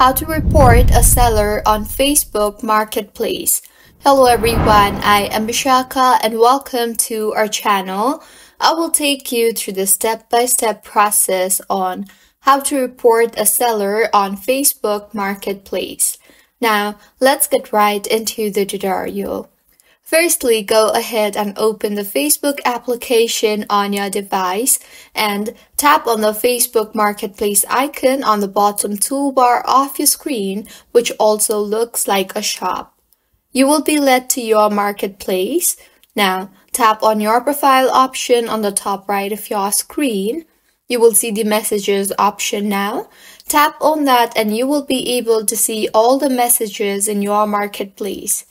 How to report a seller on Facebook Marketplace. Hello everyone, I am Bishaka and welcome to our channel. I will take you through the step-by-step process on how to report a seller on Facebook Marketplace. Now, let's get right into the tutorial. Firstly, go ahead and open the Facebook application on your device and tap on the Facebook Marketplace icon on the bottom toolbar of your screen, which also looks like a shop. You will be led to your marketplace. Now, tap on your profile option on the top right of your screen. You will see the messages option now. Tap on that and you will be able to see all the messages in your marketplace.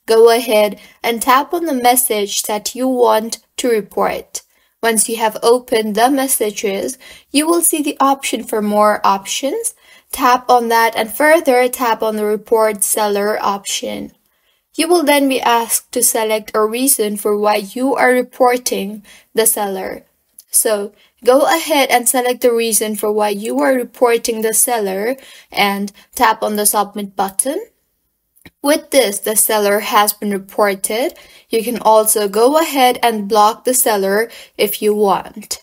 Go ahead and tap on the message that you want to report. Once you have opened the messages, you will see the option for more options. Tap on that and further tap on the report seller option. You will then be asked to select a reason for why you are reporting the seller. So, go ahead and select the reason for why you are reporting the seller and tap on the submit button. With this, the seller has been reported. You can also go ahead and block the seller if you want.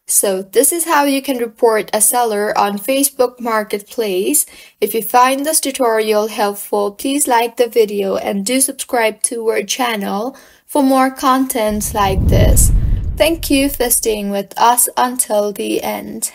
So this is how you can report a seller on Facebook Marketplace. If you find this tutorial helpful, please like the video and do subscribe to our channel for more contents like this. Thank you for staying with us until the end.